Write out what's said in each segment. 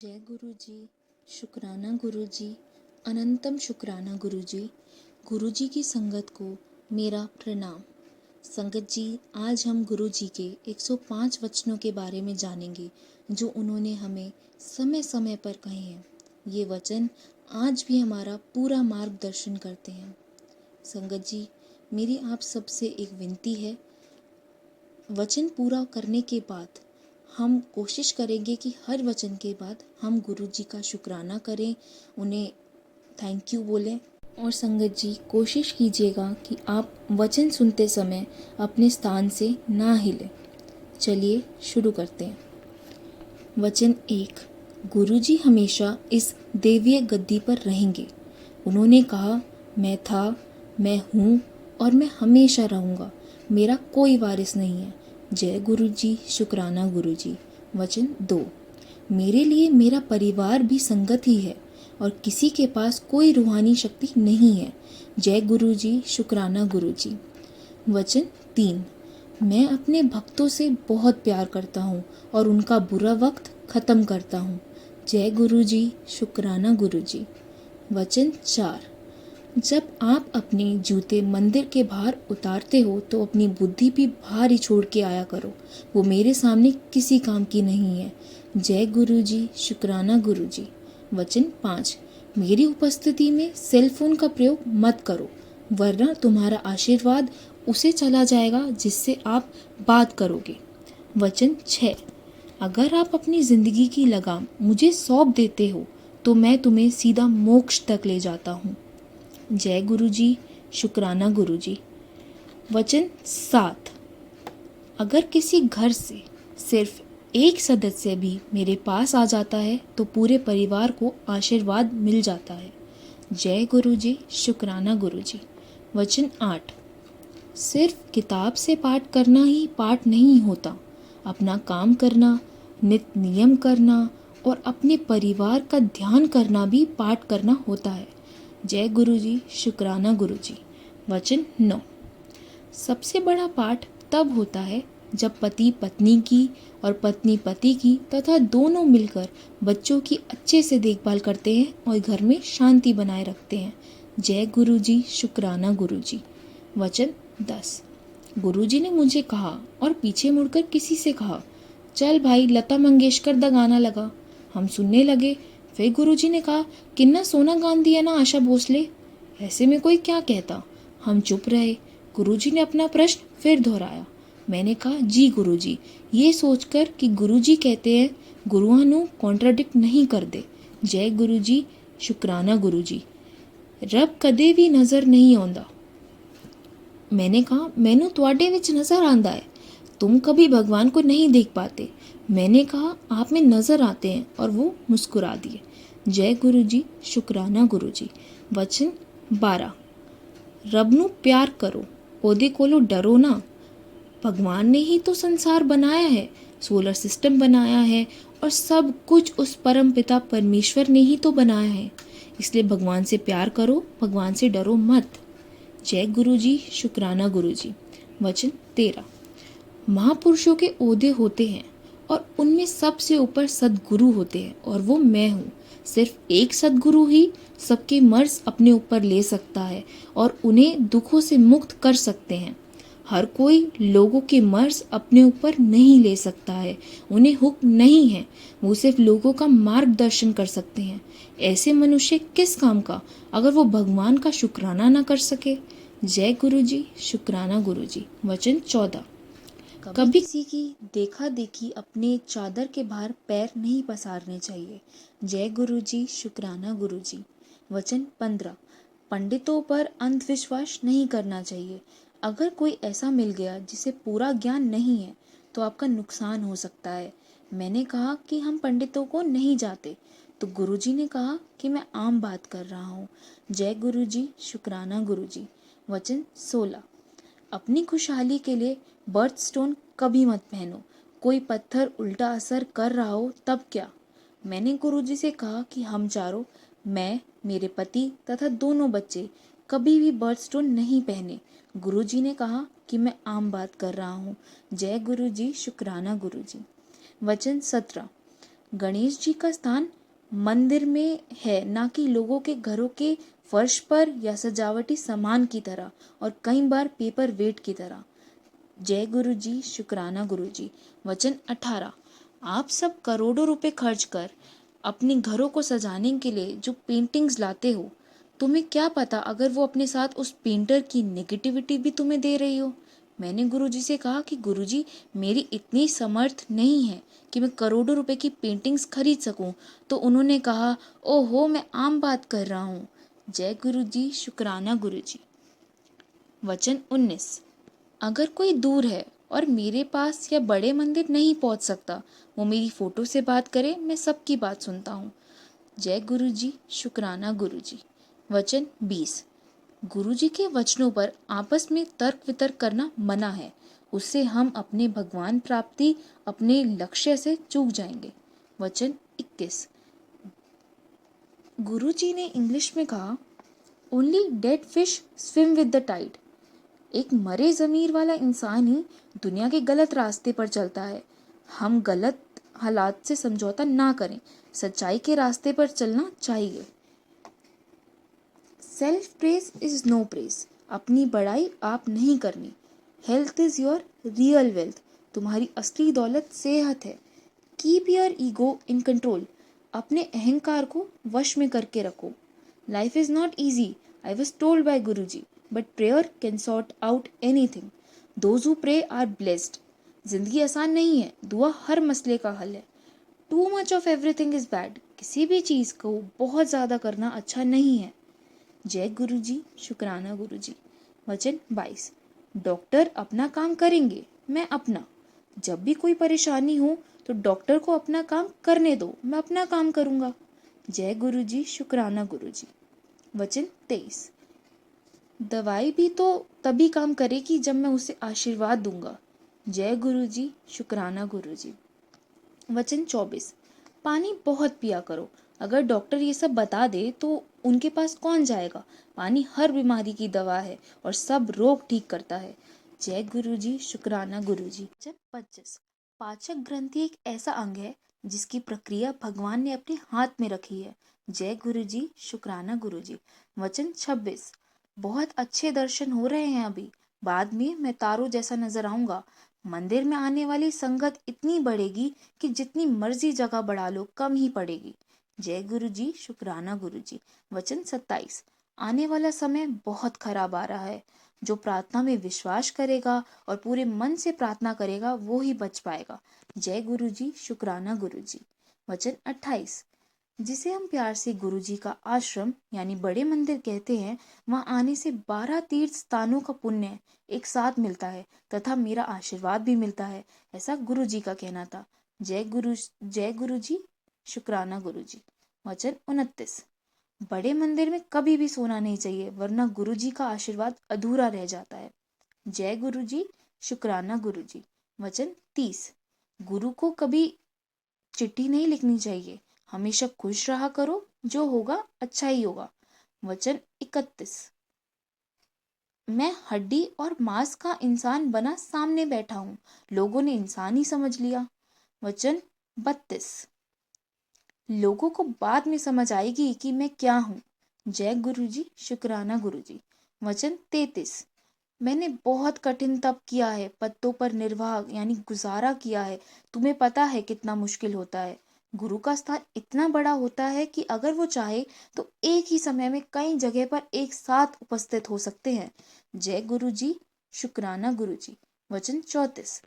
जय गुरु जी, शुक्राना गुरु जी, अनंतम शुक्राना गुरु जी। गुरु जी की संगत को मेरा प्रणाम। संगत जी, आज हम गुरु जी के 105 वचनों के बारे में जानेंगे जो उन्होंने हमें समय समय पर कहे हैं। ये वचन आज भी हमारा पूरा मार्गदर्शन करते हैं। संगत जी, मेरी आप सबसे एक विनती है, वचन पूरा करने के बाद हम कोशिश करेंगे कि हर वचन के बाद हम गुरु जी का शुक्राना करें, उन्हें थैंक यू बोलें। और संगत जी, कोशिश कीजिएगा कि आप वचन सुनते समय अपने स्थान से ना हिलें। चलिए शुरू करते हैं। वचन 1। गुरु जी हमेशा इस देवीय गद्दी पर रहेंगे। उन्होंने कहा, मैं था, मैं हूँ और मैं हमेशा रहूँगा। मेरा कोई वारिस नहीं है। जय गुरु जी, शुक्राना गुरु जी। वचन 2। मेरे लिए मेरा परिवार भी संगत ही है और किसी के पास कोई रूहानी शक्ति नहीं है। जय गुरु जी, शुक्राना गुरु जी। वचन 3। मैं अपने भक्तों से बहुत प्यार करता हूँ और उनका बुरा वक्त ख़त्म करता हूँ। जय गुरु जी, शुक्राना गुरु जी। वचन 4। जब आप अपने जूते मंदिर के बाहर उतारते हो तो अपनी बुद्धि भी बाहर ही छोड़ के आया करो, वो मेरे सामने किसी काम की नहीं है। जय गुरु जी, शुक्राना गुरु जी। वचन 5। मेरी उपस्थिति में सेल फोन का प्रयोग मत करो, वरना तुम्हारा आशीर्वाद उसे चला जाएगा जिससे आप बात करोगे। वचन 6। अगर आप अपनी जिंदगी की लगाम मुझे सौंप देते हो तो मैं तुम्हें सीधा मोक्ष तक ले जाता हूँ। जय गुरु जी, शुक्राना गुरु जी। वचन 7। अगर किसी घर से सिर्फ एक सदस्य भी मेरे पास आ जाता है तो पूरे परिवार को आशीर्वाद मिल जाता है। जय गुरु जी, शुक्राना गुरु जी। वचन 8। सिर्फ किताब से पाठ करना ही पाठ नहीं होता, अपना काम करना, नित्य नियम करना और अपने परिवार का ध्यान करना भी पाठ करना होता है। जय गुरु जी, शुक्राना गुरु जी। वचन 9। सबसे बड़ा पाठ तब होता है जब पति पत्नी की और पत्नी पति की तथा दोनों मिलकर बच्चों की अच्छे से देखभाल करते हैं और घर में शांति बनाए रखते हैं। जय गुरु जी, शुक्राना गुरु जी। वचन 10। गुरु जी ने मुझे कहा और पीछे मुड़कर किसी से कहा, चल भाई लता मंगेशकर दा गाना लगा। हम सुनने लगे। फिर गुरुजी ने कहा, किन्ना सोना गान दिया ना आशा भोसले, ऐसे में कोई क्या कहता। हम चुप रहे। गुरुजी ने अपना प्रश्न फिर दोहराया। मैंने कहा, जी गुरुजी, ये सोचकर कि गुरुजी कहते हैं गुरुआं नू कॉन्ट्राडिक्ट नहीं कर दे। जय गुरुजी, शुक्राना गुरुजी। रब कदे भी नजर नहीं आंदा। मैंने कहा, मैनू तुहाडे विच नजर आंदा है, तुम कभी भगवान को नहीं देख पाते। मैंने कहा, आप में नजर आते हैं, और वो मुस्कुरा दिए। जय गुरु जी, शुक्राना गुरु जी। वचन 12। रब नू प्यार करो, ओदे कोलो डरो ना। भगवान ने ही तो संसार बनाया है, सोलर सिस्टम बनाया है और सब कुछ उस परम पिता परमेश्वर ने ही तो बनाया है। इसलिए भगवान से प्यार करो, भगवान से डरो मत। जय गुरु जी, शुक्राना गुरु जी। वचन 13। महापुरुषों के ओहदे होते हैं और उनमें सबसे ऊपर सदगुरु होते हैं और वो मैं हूँ। सिर्फ एक सदगुरु ही सबके मर्ज अपने ऊपर ले सकता है और उन्हें दुखों से मुक्त कर सकते हैं। हर कोई लोगों के मर्ज अपने ऊपर नहीं ले सकता है, उन्हें हुक्म नहीं है, वो सिर्फ लोगों का मार्गदर्शन कर सकते हैं। ऐसे मनुष्य किस काम का अगर वो भगवान का शुक्राना ना कर सके। जय गुरु जी, शुक्राना गुरु जी। वचन 14। कभी किसी की देखा देखी अपने चादर के बाहर पैर नहीं पसारने चाहिए। जय गुरु जी, शुक्राना गुरु जी। वचन 15। पंडितों पर अंधविश्वास नहीं करना चाहिए। अगर कोई ऐसा मिल गया जिसे पूरा ज्ञान नहीं है तो आपका नुकसान हो सकता है। मैंने कहा कि हम पंडितों को नहीं जाते, तो गुरुजी ने कहा कि मैं आम बात कर रहा हूँ। जय गुरु जी, शुक्राना गुरु जी। वचन 16। अपनी खुशहाली के लिए बर्थ स्टोन कभी मत पहनो। कोई पत्थर उल्टा असर कर रहा हो तब क्या। मैंने गुरुजी से कहा कि हम चारों, मैं, मेरे पति तथा दोनों बच्चे, कभी भी बर्थ स्टोन नहीं पहने। गुरुजी ने कहा कि मैं आम बात कर रहा हूँ। जय गुरु जी, शुक्राना गुरु जी। वचन 17। गणेश जी का स्थान मंदिर में है, ना कि लोगों के घरों के फर्श पर या सजावटी सामान की तरह और कई बार पेपर वेट की तरह। जय गुरु जी, शुक्राना गुरु जी। वचन 18। आप सब करोड़ों रुपए खर्च कर अपने घरों को सजाने के लिए जो पेंटिंग्स लाते हो, तुम्हें क्या पता अगर वो अपने साथ उस पेंटर की नेगेटिविटी भी तुम्हें दे रही हो। मैंने गुरुजी से कहा कि गुरुजी, मेरी इतनी समर्थ नहीं है कि मैं करोड़ों रुपए की पेंटिंग्स खरीद सकूं। तो उन्होंने कहा, ओहो, मैं आम बात कर रहा हूँ। जय गुरु जी, शुक्राना गुरु जी। वचन 19। अगर कोई दूर है और मेरे पास या बड़े मंदिर नहीं पहुंच सकता, वो मेरी फोटो से बात करे, मैं सबकी बात सुनता हूँ। जय गुरु जी, शुक्राना गुरु जी। वचन 20। गुरु जी के वचनों पर आपस में तर्क वितर्क करना मना है, उससे हम अपने भगवान प्राप्ति, अपने लक्ष्य से चूक जाएंगे। वचन 21। गुरु जी ने इंग्लिश में कहा, only dead fish swim with the tide. एक मरे ज़मीर वाला इंसान ही दुनिया के गलत रास्ते पर चलता है। हम गलत हालात से समझौता ना करें, सच्चाई के रास्ते पर चलना चाहिए। Self praise is no praise. अपनी बड़ाई आप नहीं करनी। Health is your real wealth. तुम्हारी असली दौलत सेहत है। Keep your ego in control. अपने अहंकार को वश में करके रखो। Life is not easy, I was told by guru ji, but prayer can sort out anything. Those who pray are blessed. जिंदगी आसान नहीं है, दुआ हर मसले का हल है। Too much of everything is bad. किसी भी चीज़ को बहुत ज़्यादा करना अच्छा नहीं है। जय गुरु जी, शुक्राना गुरु जी। वचन 22। डॉक्टर अपना काम करेंगे, मैं अपना। जब भी कोई परेशानी हो तो डॉक्टर को अपना काम करने दो, मैं अपना काम करूँगा। जय गुरु जी, शुक्राना गुरु जी। वचन 23। दवाई भी तो तभी काम करेगी जब मैं उसे आशीर्वाद दूंगा। जय गुरु जी, शुक्राना गुरु जी। वचन 24। पानी बहुत पिया करो। अगर डॉक्टर ये सब बता दे तो उनके पास कौन जाएगा। पानी हर बीमारी की दवा है और सब रोग ठीक करता है। जय गुरु जी, शुक्राना गुरु जी। वचन 25। पाचक ग्रंथि एक ऐसा अंग है जिसकी प्रक्रिया भगवान ने अपने हाथ में रखी है। जय गुरु जी, शुक्राना गुरु जी। वचन 26। बहुत अच्छे दर्शन हो रहे हैं अभी, बाद में मैं तारों जैसा नजर आऊंगा। मंदिर में आने वाली संगत इतनी बढ़ेगी कि जितनी मर्जी जगह बढ़ा लो कम ही पड़ेगी। जय गुरु जी, शुक्राना गुरु जी। वचन 27। आने वाला समय बहुत खराब आ रहा है। जो प्रार्थना में विश्वास करेगा और पूरे मन से प्रार्थना करेगा वो ही बच पाएगा। जय गुरु जी, शुक्राना गुरु जी। वचन 28। जिसे हम प्यार से गुरु जी का आश्रम यानी बड़े मंदिर कहते हैं, वहां आने से 12 तीर्थ स्थानों का पुण्य एक साथ मिलता है तथा मेरा आशीर्वाद भी मिलता है, ऐसा गुरु जी का कहना था। जय गुरु जी, शुक्राना गुरु जी। वचन 29। बड़े मंदिर में कभी भी सोना नहीं चाहिए, वरना गुरु जी का आशीर्वाद अधूरा रह जाता है। जय गुरु जी, शुक्राना गुरु जी। वचन 30। गुरु को कभी चिट्ठी नहीं लिखनी चाहिए, हमेशा खुश रहा करो, जो होगा अच्छा ही होगा। वचन 31। मैं हड्डी और मांस का इंसान बना सामने बैठा हूँ, लोगों ने इंसान ही समझ लिया। वचन 32। लोगों को बाद में समझ आएगी कि मैं क्या हूँ। जय गुरु जी, शुक्राना गुरु जी। वचन 33। मैंने बहुत कठिन तप किया है, पत्तों पर निर्वाह यानी गुजारा किया है। तुम्हें पता है कितना मुश्किल होता है। गुरु का स्थान इतना बड़ा होता है कि अगर वो चाहे तो एक ही समय में कई जगह पर एक साथ उपस्थित हो सकते हैं। जय गुरु जी, शुक्राना गुरु जी। वचन 34।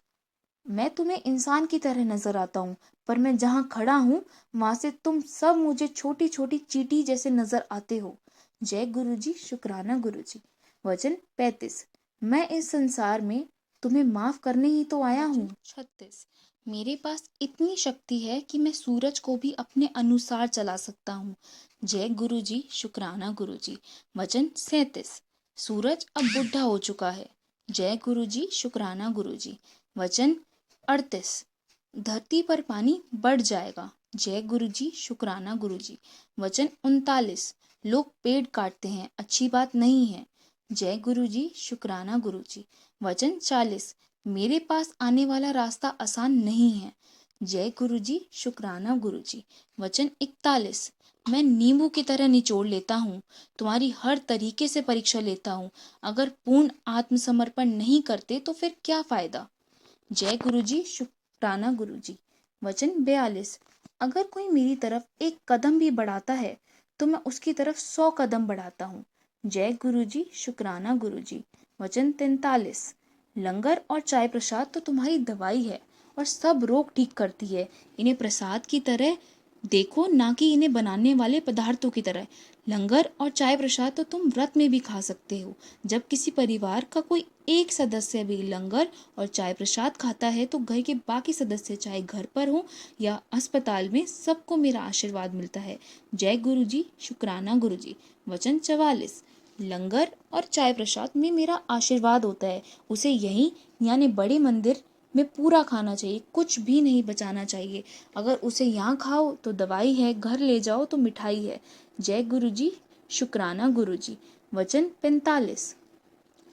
मैं तुम्हें इंसान की तरह नजर आता हूँ, पर मैं जहाँ खड़ा हूँ वहां से तुम सब मुझे छोटी छोटी चींटी जैसे नजर आते हो। जय गुरु जी, शुक्राना गुरु जी। वचन 35। मैं इस संसार में तुम्हें माफ करने ही तो आया हूँ। 36। मेरे पास इतनी शक्ति है कि मैं सूरज को भी अपने अनुसार चला सकता हूँ। जय गुरु जी, शुक्राना गुरु जी। वचन 37। सूरज अब बुढ़ा हो चुका है। जय गुरु जी, शुक्राना गुरु जी। वचन 38। धरती पर पानी बढ़ जाएगा। जय गुरु जी, शुक्राना गुरु जी। वचन 39। लोग पेड़ काटते हैं, अच्छी बात नहीं है। जय गुरु जी, शुक्राना गुरु जी। वचन 40। मेरे पास आने वाला रास्ता आसान नहीं है। जय गुरुजी, शुक्राना गुरुजी। वचन 41। मैं नींबू की तरह निचोड़ लेता हूँ, तुम्हारी हर तरीके से परीक्षा लेता हूँ। अगर पूर्ण आत्मसमर्पण नहीं करते तो फिर क्या फायदा। जय गुरुजी, शुक्राना गुरुजी। वचन 42। अगर कोई मेरी तरफ एक कदम भी बढ़ाता है तो मैं उसकी तरफ 100 कदम बढ़ाता हूँ। जय गुरुजी, शुक्राना गुरुजी। वचन 43। लंगर और चाय प्रसाद तो तुम्हारी दवाई है और सब रोग ठीक करती है। इन्हें प्रसाद की तरह देखो, ना कि इन्हें बनाने वाले पदार्थों की तरह। लंगर और चाय प्रसाद तो तुम व्रत में भी खा सकते हो। जब किसी परिवार का कोई एक सदस्य भी लंगर और चाय प्रसाद खाता है तो घर के बाकी सदस्य, चाहे घर पर हो या अस्पताल में, सबको मेरा आशीर्वाद मिलता है। जय गुरु जी, शुक्राना गुरु जी। वचन 44। लंगर और चाय प्रसाद में मेरा आशीर्वाद होता है, उसे यही यानी बड़े मंदिर में पूरा खाना चाहिए, कुछ भी नहीं बचाना चाहिए। अगर उसे यहाँ खाओ तो दवाई है, घर ले जाओ तो मिठाई है। जय गुरु जी, शुक्राना गुरु जी। वचन 45।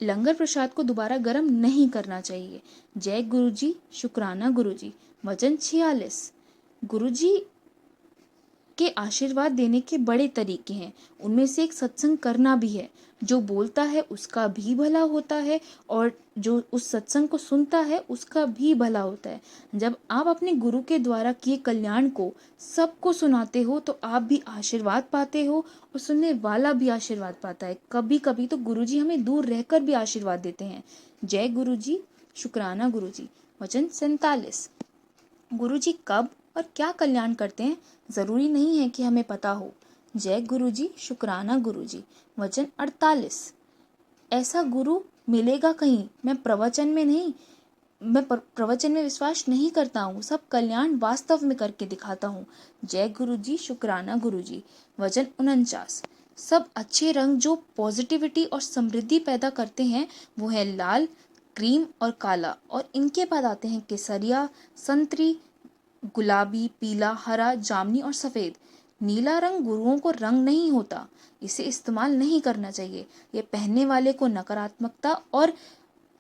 लंगर प्रसाद को दोबारा गर्म नहीं करना चाहिए। जय गुरु जी, शुक्राना गुरु जी। वचन 46। गुरु जी के आशीर्वाद देने के बड़े तरीके हैं, उनमें से एक सत्संग करना भी है। जो बोलता है उसका भी भला होता है और जो उस सत्संग को सुनता है उसका भी भला होता है। जब आप अपने गुरु के द्वारा किए कल्याण को सबको सुनाते हो तो आप भी आशीर्वाद पाते हो और सुनने वाला भी आशीर्वाद पाता है। कभी कभी तो गुरु जी हमें दूर रहकर भी आशीर्वाद देते हैं। जय गुरु जी, शुक्राना गुरु जी। वचन 47। गुरु जी कब और क्या कल्याण करते हैं जरूरी नहीं है कि हमें पता हो। जय गुरु जी, शुक्राना गुरु जी। वचन 48। ऐसा गुरु मिलेगा कहीं, मैं प्रवचन में नहीं, प्रवचन में विश्वास नहीं करता हूँ, सब कल्याण वास्तव में करके दिखाता हूँ। जय गुरु जी, शुक्राना गुरु जी। वचन 49। सब अच्छे रंग जो पॉजिटिविटी और समृद्धि पैदा करते हैं वो है लाल, क्रीम और काला, और इनके बाद आते हैं केसरिया, संतरी, गुलाबी, पीला, हरा, जामुनी और सफेद। नीला रंग गुरुओं को रंग नहीं होता, इसे इस्तेमाल नहीं करना चाहिए। ये पहनने वाले को नकारात्मकता और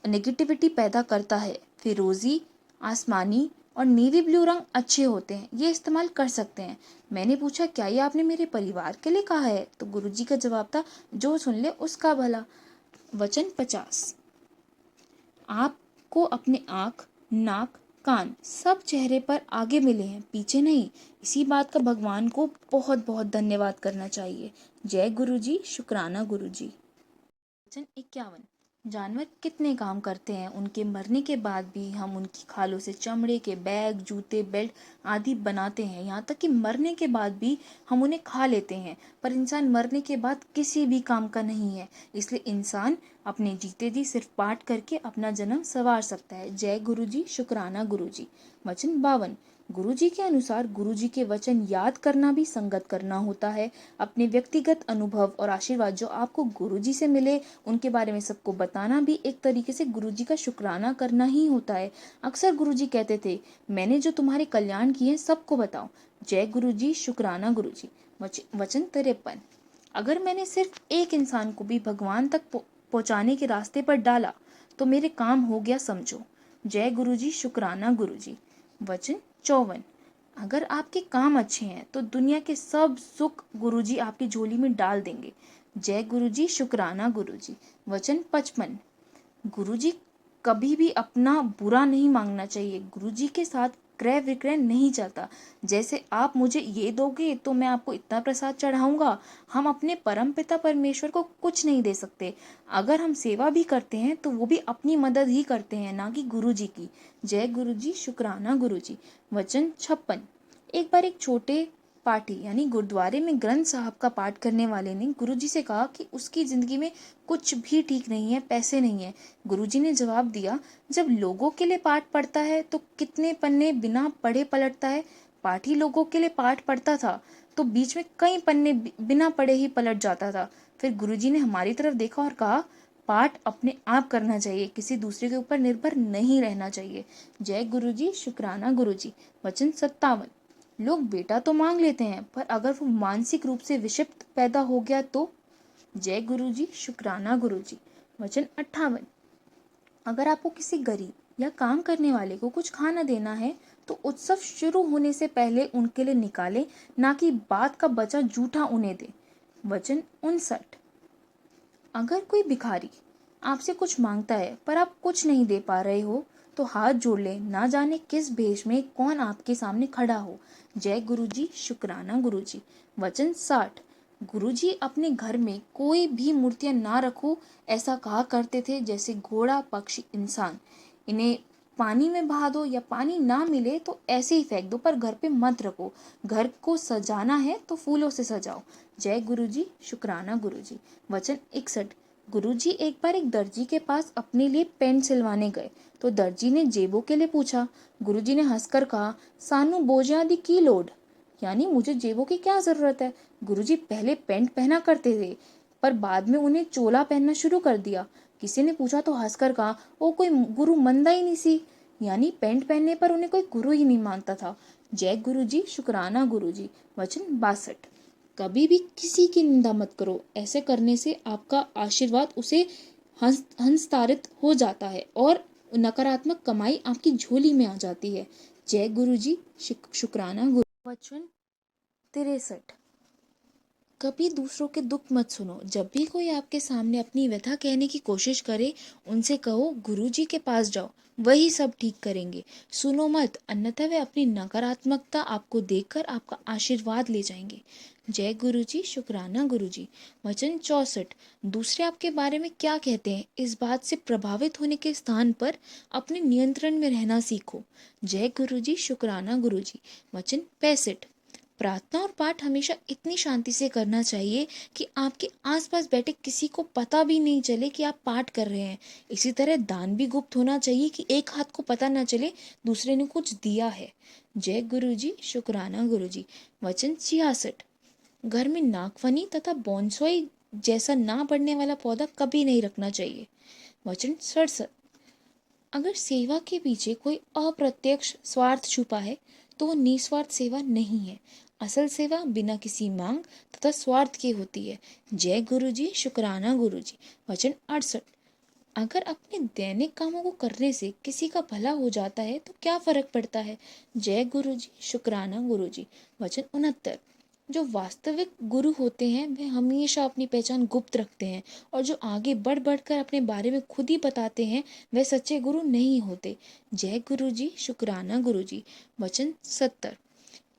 नेगेटिविटी पैदा करता है। फिरोजी, आसमानी और नेवी ब्लू रंग अच्छे होते हैं, ये इस्तेमाल कर सकते हैं। मैंने पूछा क्या ये आपने मेरे परिवार के लिए कहा है, तो गुरुजी का जवाब था जो सुन ले उसका भला। वचन 50। आपको अपने आँख, नाक, कान सब चेहरे पर आगे मिले हैं, पीछे नहीं। इसी बात का भगवान को बहुत बहुत धन्यवाद करना चाहिए। जय गुरु जी, शुक्राना गुरु जी। वचन 51। जानवर कितने काम करते हैं, उनके मरने के बाद भी हम उनकी खालों से चमड़े के बैग, जूते, बेल्ट आदि बनाते हैं। यहाँ तक कि मरने के बाद भी हम उन्हें खा लेते हैं। पर इंसान मरने के बाद किसी भी काम का नहीं है, इसलिए इंसान अपने जीते जी सिर्फ पाठ करके अपना जन्म संवार सकता है। जय गुरु जी, शुक्राना गुरु जी। वचन 52। गुरु जी के अनुसार गुरु जी के वचन याद करना भी संगत करना होता है। अपने व्यक्तिगत अनुभव और आशीर्वाद जो आपको गुरु जी से मिले उनके बारे में सबको बताना भी एक तरीके से गुरु जी का शुक्राना करना ही होता है। अक्सर गुरु जी कहते थे मैंने जो तुम्हारे कल्याण किए सबको बताओ। जय गुरु जी, शुक्राना गुरु जी। वचन 53। अगर मैंने सिर्फ एक इंसान को भी भगवान तक पहुंचाने के रास्ते पर डाला तो मेरे काम हो गया समझो। जय गुरु जी, शुक्राना गुरु जी। वचन 54। अगर आपके काम अच्छे हैं तो दुनिया के सब सुख गुरुजी आपकी झोली में डाल देंगे। जय गुरुजी, शुक्राना गुरुजी। वचन 55। गुरुजी कभी भी अपना बुरा नहीं मांगना चाहिए। गुरुजी के साथ क्रय विक्रय नहीं चलता। जैसे आप मुझे ये दोगे तो मैं आपको इतना प्रसाद चढ़ाऊंगा। हम अपने परम पिता परमेश्वर को कुछ नहीं दे सकते। अगर हम सेवा भी करते हैं तो वो भी अपनी मदद ही करते हैं, ना कि गुरुजी की। जय गुरुजी, शुक्राना गुरुजी। वचन 56। एक बार एक छोटे पाठी यानी गुरुद्वारे में ग्रंथ साहब का पाठ करने वाले ने गुरुजी से कहा कि उसकी जिंदगी में कुछ भी ठीक नहीं है, पैसे नहीं है। गुरुजी ने जवाब दिया, जब लोगों के लिए पाठ पढ़ता है तो कितने पन्ने बिना पढ़े पलटता है। पाठी लोगों के लिए पाठ पढ़ता था तो बीच में कई पन्ने बिना पढ़े ही पलट जाता था। फिर गुरुजी ने हमारी तरफ देखा और कहा, पाठ अपने आप करना चाहिए, किसी दूसरे के ऊपर निर्भर नहीं रहना चाहिए। जय गुरुजी, शुक्राना गुरुजी। वचन 57। लोग बेटा तो मांग लेते हैं पर अगर वो मानसिक रूप से विक्षिप्त पैदा हो गया तो। जय गुरुजी, शुक्राना गुरुजी। वचन 58। अगर आपको किसी गरीब या काम करने वाले को कुछ खाना देना है तो उत्सव शुरू होने से पहले उनके लिए निकालें, ना कि बाद का बचा जूठा उन्हें दे। वचन 59। अगर कोई भिखारी आपसे कुछ मांगता है पर आप कुछ नहीं दे पा रहे हो तो हाथ जोड़ लें, ना जाने किस भेष में कौन आपके सामने खड़ा हो। जय गुरुजी, शुक्राना गुरुजी। वचन 60। गुरुजी अपने घर में कोई भी मूर्तियां ना रखो, ऐसा कहा करते थे जैसे घोड़ा, पक्षी, इंसान। इन्हें पानी में बहा दो या पानी ना मिले तो ऐसे ही फेंक दो, पर घर पे मत रखो। घर को सजाना है तो फूलों से सजाओ। जय गुरुजी, शुक्राना गुरुजी। वचन 61। गुरुजी एक बार एक दर्जी के पास अपने लिए पैंट सिलवाने गए तो दर्जी ने जेबों के लिए पूछा। गुरुजी ने हंसकर कहा, सानू बोझियां दी की लोड, यानी मुझे जेबों की क्या जरूरत है। गुरुजी पहले पैंट पहना करते थे पर बाद में उन्हें चोला पहनना शुरू कर दिया। किसी ने पूछा तो हंसकर कहा, वो कोई गुरु मंदा ही नहीं सी, यानी पैंट पहनने पर उन्हें कोई गुरु ही नहीं मानता था। जय गुरुजी, शुक्राना गुरुजी। वचन 62। कभी भी किसी की निंदा मत करो, ऐसे करने से आपका आशीर्वाद उसे हस्तांतरित हो जाता है और नकारात्मक कमाई आपकी झोली में आ जाती है। जय गुरुजी, शुक्राना गुरु। वचन 63। कभी दूसरों के दुख मत सुनो। जब भी कोई आपके सामने अपनी व्यथा कहने की कोशिश करे, उनसे कहो गुरुजी के पास जाओ, वही सब ठीक करेंगे। सुनो मत, अन्यथा वे अपनी नकारात्मकता आपको देखकर आपका आशीर्वाद ले जाएंगे। जय गुरुजी, शुक्राना गुरुजी। वचन 64। दूसरे आपके बारे में क्या कहते हैं, इस बात से प्रभावित होने के स्थान पर अपने नियंत्रण में रहना सीखो। जय गुरुजी, शुक्राना गुरुजी। वचन 65। प्रार्थना और पाठ हमेशा इतनी शांति से करना चाहिए कि आपके आसपास बैठे किसी को पता भी नहीं चले कि आप पाठ कर रहे हैं। इसी तरह दान भी गुप्त होना चाहिए कि एक हाथ को पता न चले दूसरे ने कुछ दिया है। जय गुरुजी, शुक्राना गुरुजी। वचन 66। घर में नागफनी तथा बोनसाई जैसा ना बढ़ने वाला पौधा कभी नहीं रखना चाहिए। वचन 67। अगर सेवा के पीछे कोई अप्रत्यक्ष स्वार्थ छुपा है तो वो निस्वार्थ सेवा नहीं है। असल सेवा बिना किसी मांग तथा स्वार्थ की होती है। जय गुरुजी, शुक्राना गुरुजी। वचन 68। अगर अपने दैनिक कामों को करने से किसी का भला हो जाता है तो क्या फर्क पड़ता है। जय गुरुजी, शुक्राना गुरुजी। वचन 69। जो वास्तविक गुरु होते हैं वे हमेशा अपनी पहचान गुप्त रखते हैं और जो आगे बढ़ बढ़कर अपने बारे में खुद ही बताते हैं वे सच्चे गुरु नहीं होते। जय गुरुजी, शुक्राना गुरुजी। वचन 70।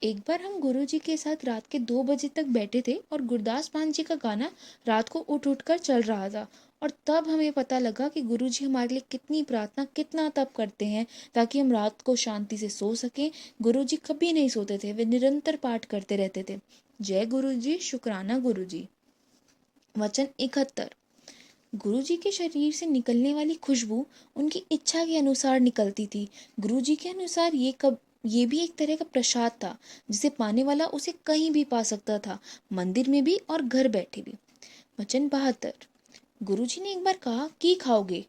एक बार हम गुरुजी के साथ रात के 2 बजे तक बैठे थे और गुरदास मान जी का गाना रात को उठ उठ कर चल रहा था, और तब हमें पता लगा कि गुरुजी हमारे लिए कितनी प्रार्थना, कितना तप करते हैं ताकि हम रात को शांति से सो सकें। गुरुजी कभी नहीं सोते थे, वे निरंतर पाठ करते रहते थे। जय गुरुजी, शुक्राना गुरुजी। वचन 71। गुरुजी के शरीर से निकलने वाली खुशबू उनकी इच्छा के अनुसार निकलती थी। गुरुजी के अनुसार ये भी एक तरह का प्रसाद था जिसे पाने वाला उसे कहीं भी पा सकता था, मंदिर में भी और घर बैठे भी। वचन 72। गुरुजी ने एक बार कहा, की खाओगे?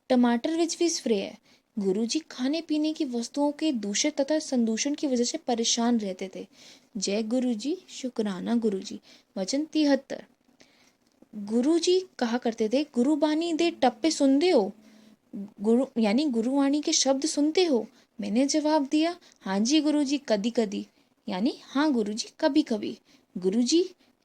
टमाटर विच भी स्प्रे है। गुरुजी खाने पीने की वस्तुओं के दूषित तथा संदूषण की वजह से परेशान रहते थे। जय गुरुजी, शुक्राना गुरुजी। वचन 73। गुरुजी कहा करते थे, गुरुबानी दे टप्पे सुनते हो? गुरु यानी गुरुवाणी के शब्द सुनते हो? मैंने जवाब दिया, हाँ जी गुरुजी, कदी कदी, यानी हाँ गुरुजी, कभी कभी। गुरुजी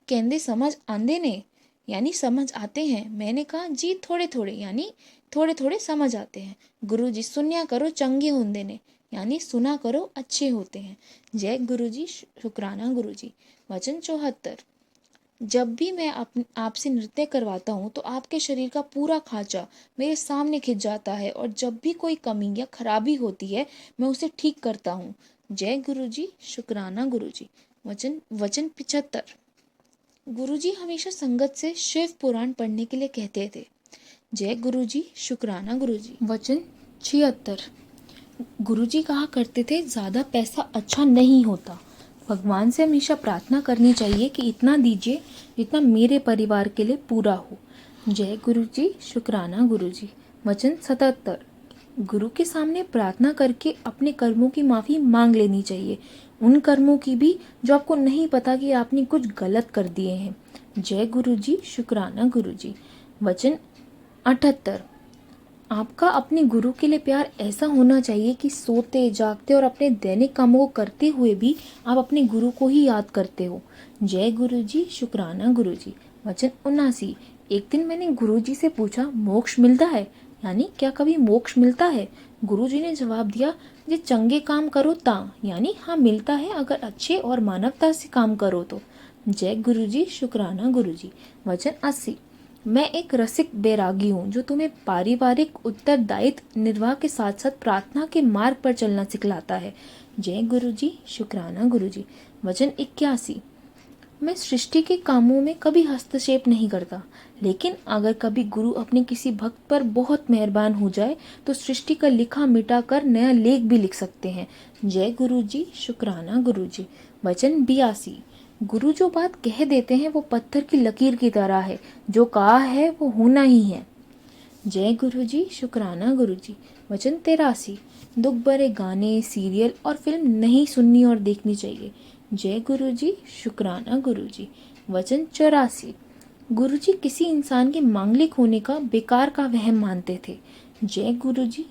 कहंदे समझ आंदे ने, यानी समझ आते हैं। मैंने कहा, जी थोड़े थोड़े, यानी थोड़े थोड़े समझ आते हैं। गुरुजी सुनिया करो चंगे होंदे ने, यानी सुना करो अच्छे होते हैं। जय गुरुजी, शुक्राना गुरुजी। वचन 74। जब भी मैं आपसे नृत्य करवाता हूँ तो आपके शरीर का पूरा खांचा मेरे सामने खिंच जाता है, और जब भी कोई कमी या खराबी होती है मैं उसे ठीक करता हूँ। जय गुरुजी, शुक्राना गुरुजी। वचन 75। गुरुजी हमेशा संगत से शिव पुराण पढ़ने के लिए कहते थे। जय गुरुजी, शुक्राना गुरुजी। वचन 76। गुरुजी कहा करते थे, ज़्यादा पैसा अच्छा नहीं होता। भगवान से हमेशा प्रार्थना करनी चाहिए कि इतना दीजिए जितना मेरे परिवार के लिए पूरा हो। जय गुरुजी, शुक्राना गुरुजी। वचन 77। गुरु के सामने प्रार्थना करके अपने कर्मों की माफ़ी मांग लेनी चाहिए, उन कर्मों की भी जो आपको नहीं पता कि आपने कुछ गलत कर दिए हैं। जय गुरुजी, शुक्राना गुरुजी। वचन 78। आपका अपने गुरु के लिए प्यार ऐसा होना चाहिए कि सोते जागते और अपने दैनिक कामों को करते हुए भी आप अपने गुरु को ही याद करते हो। जय गुरु जी, शुक्राना गुरु जी। वचन 79। एक दिन मैंने गुरु जी से पूछा, मोक्ष मिलता है, यानी क्या कभी मोक्ष मिलता है? गुरु जी ने जवाब दिया, जे चंगे काम करो ता, यानी हाँ मिलता है अगर अच्छे और मानवता से काम करो तो। जय गुरु जी, शुक्राना गुरु जी। वचन 80। मैं एक रसिक बैरागी हूँ जो तुम्हें पारिवारिक उत्तरदायित्व निर्वाह के साथ साथ प्रार्थना के मार्ग पर चलना सिखलाता है। जय गुरु जी, शुक्राना गुरु जी। वचन 81। मैं सृष्टि के कामों में कभी हस्तक्षेप नहीं करता, लेकिन अगर कभी गुरु अपने किसी भक्त पर बहुत मेहरबान हो जाए तो सृष्टि का लिखा मिटा कर नया लेख भी लिख सकते हैं। जय गुरु जी, शुक्राना गुरु जी। वचन 82। गुरु जो बात कह देते हैं वो पत्थर की लकीर की तरह है, जो कहा है वो होना ही है। जय गुरु जी, शुक्राना गुरु जी। वचन 83। दुख भरे गाने, सीरियल और फिल्म नहीं सुननी और देखनी चाहिए। जय गुरु जी, शुक्राना गुरु जी। वचन 84। गुरु जी किसी इंसान के मांगलिक होने का बेकार का वहम मानते थे। जय गुरु जी,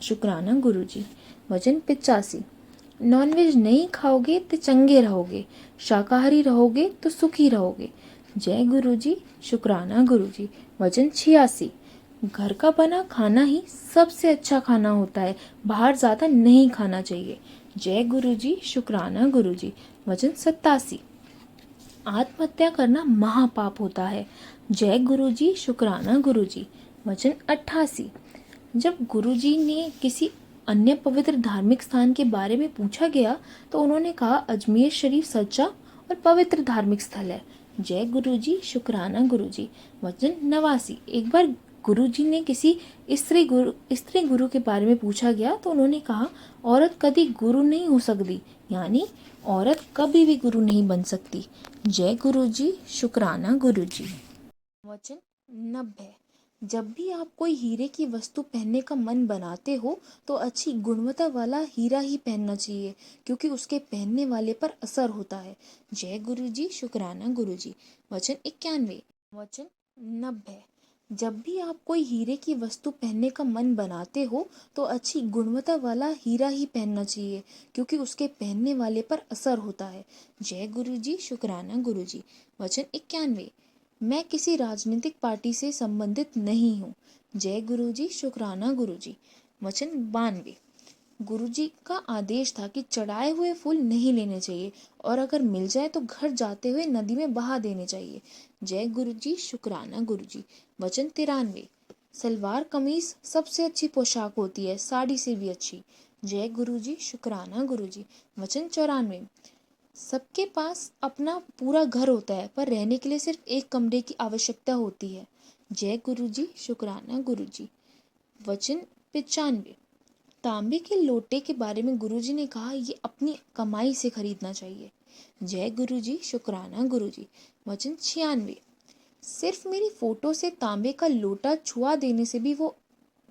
शुक्राना गुरु जी। वचन 85। नॉनवेज नहीं खाओगे तो चंगे रहोगे, शाकाहारी रहोगे तो सुखी रहोगे। जय गुरु जी, शुक्राना गुरु जी। वचन 86। घर का बना खाना ही सबसे अच्छा खाना होता है, बाहर ज़्यादा नहीं खाना चाहिए। जय गुरु जी, शुक्राना गुरु जी। वचन 87। आत्महत्या करना महापाप होता है। जय गुरु जी, शुक्राना गुरु जी। वचन 88। जब गुरुजी ने किसी अन्य पवित्र धार्मिक स्थान के बारे में पूछा गया तो उन्होंने कहा, अजमेर शरीफ सच्चा और पवित्र धार्मिक स्थल है। जय गुरुजी, शुक्राना गुरुजी। वचन 89। एक बार गुरुजी ने किसी स्त्री गुरु के बारे में पूछा गया तो उन्होंने कहा, औरत कभी गुरु नहीं हो सकती, यानी औरत कभी भी गुरु नहीं बन सकती। जय गुरुजी, शुक्राना गुरुजी। वचन 90। जब भी आप कोई हीरे की वस्तु पहनने का मन बनाते हो तो अच्छी गुणवत्ता वाला हीरा ही पहनना चाहिए, क्योंकि उसके पहनने वाले पर असर होता है। जय गुरु जी, शुक्राना गुरु जी। वचन 91। वचन 90। जब भी आप कोई हीरे की वस्तु पहनने का मन बनाते हो तो अच्छी गुणवत्ता वाला हीरा ही पहनना चाहिए, क्योंकि उसके पहनने वाले पर असर होता है। जय गुरु जी, शुक्राना गुरु जी। वचन 91। मैं किसी राजनीतिक पार्टी से संबंधित नहीं हूँ। जय गुरु जी, शुक्राना गुरु जी। वचन 92। गुरु जी का आदेश था कि चढ़ाए हुए फूल नहीं लेने चाहिए और अगर मिल जाए तो घर जाते हुए नदी में बहा देने चाहिए। जय गुरु जी, शुक्राना गुरु जी। वचन 93। सलवार कमीज सबसे अच्छी पोशाक होती है, साड़ी से भी अच्छी। जय गुरु जी, शुक्राना गुरु जी। वचन 94। सबके पास अपना पूरा घर होता है, पर रहने के लिए सिर्फ एक कमरे की आवश्यकता होती है। जय गुरु जी, शुक्राना गुरु जी। वचन 95। तांबे के लोटे के बारे में गुरुजी ने कहा, ये अपनी कमाई से खरीदना चाहिए। जय गुरु जी, शुक्राना गुरु जी। वचन 96। सिर्फ मेरी फोटो से तांबे का लोटा छुआ देने से भी वो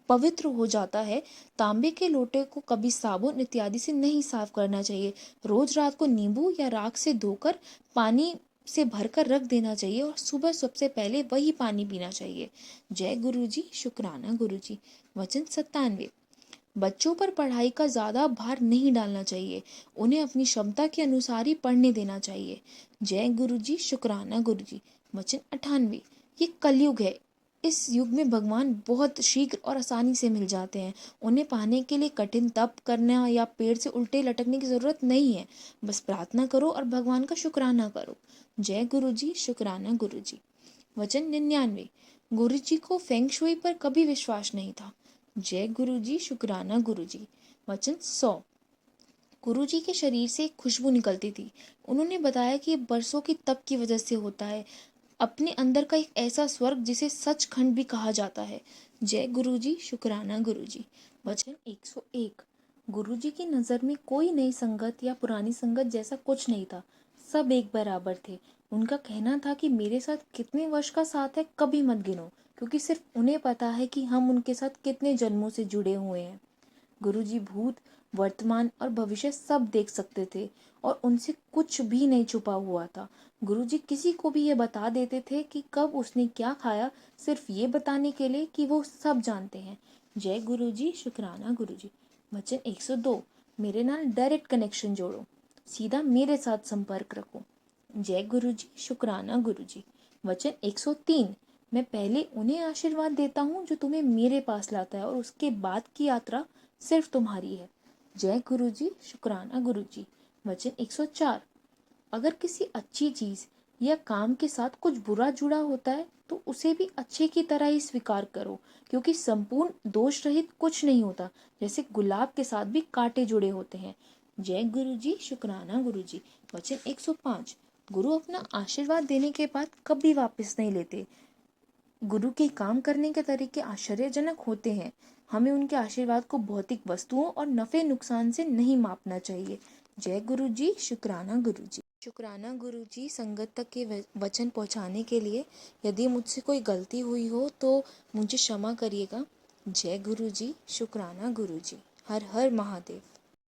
पवित्र हो जाता है। तांबे के लोटे को कभी साबुन इत्यादि से नहीं साफ करना चाहिए। रोज रात को नींबू या राख से धोकर पानी से भरकर रख देना चाहिए और सुबह सबसे पहले वही पानी पीना चाहिए। जय गुरु जी, शुक्राना गुरु जी। वचन 97। बच्चों पर पढ़ाई का ज़्यादा भार नहीं डालना चाहिए, उन्हें अपनी क्षमता के अनुसार ही पढ़ने देना चाहिए। जय गुरु जी, शुक्राना गुरु जी। वचन 98। ये कलयुग है, इस युग में भगवान बहुत शीघ्र और आसानी से मिल जाते हैं। उन्हें पाने के लिए कठिन तप करना या पेड़ से उल्टे लटकने की ज़रूरत नहीं है, बस प्रार्थना करो और भगवान का शुक्राना करो। जय गुरु जी, शुक्राना गुरु जी। वचन 99। गुरु जी को फेंग शुई पर कभी विश्वास नहीं था। जय गुरु जी, शुक्राना गुरु जी। वचन 100। गुरु जी के शरीर से एक खुशबू निकलती थी। उन्होंने बताया कि ये बरसों की तप की वजह से होता है, अपने अंदर का एक ऐसा स्वर्ग जिसे सचखंड भी कहा जाता है। जय गुरु जी, शुक्राना गुरु जी। वचन 101। गुरु जी की नज़र में कोई नई संगत या पुरानी संगत जैसा कुछ नहीं था, सब एक बराबर थे। उनका कहना था कि मेरे साथ कितने वर्ष का साथ है कभी मत गिनो, क्योंकि सिर्फ उन्हें पता है कि हम उनके साथ कितने जन्मों से जुड़े हुए हैं। गुरुजी भूत वर्तमान और भविष्य सब देख सकते थे और उनसे कुछ भी नहीं छुपा हुआ था। गुरुजी किसी को भी ये बता देते थे कि कब उसने क्या खाया, सिर्फ ये बताने के लिए कि वो सब जानते हैं। जय गुरुजी, शुक्राना गुरुजी। वचन 102, मेरे नाल डायरेक्ट कनेक्शन जोड़ो, सीधा मेरे साथ संपर्क रखो। जय गुरुजी, शुक्राना गुरुजी। वचन 103, मैं पहले उन्हें आशीर्वाद देता हूँ जो तुम्हें मेरे पास लाता है और उसके बाद की यात्रा सिर्फ तुम्हारी है। जय गुरुजी, शुक्राना गुरुजी। वचन 104, अगर किसी अच्छी चीज या काम के साथ कुछ बुरा जुड़ा होता है तो उसे भी अच्छे की तरह ही स्वीकार करो, क्योंकि संपूर्ण दोष रहित कुछ नहीं होता, जैसे गुलाब के साथ भी कांटे जुड़े होते हैं। जय गुरुजी, शुक्राना गुरुजी। वचन 105, गुरु अपना आशीर्वाद देने के बाद कभी वापस नहीं लेते। गुरु के काम करने के तरीके आश्चर्यजनक होते हैं। हमें उनके आशीर्वाद को भौतिक वस्तुओं और नफे नुकसान से नहीं मापना चाहिए। जय गुरु जी, शुक्राना गुरु जी। शुक्राना गुरु जी, संगत तक के वचन पहुंचाने के लिए यदि मुझसे कोई गलती हुई हो तो मुझे क्षमा करिएगा। जय गुरु जी, शुक्राना गुरु जी। हर हर महादेव।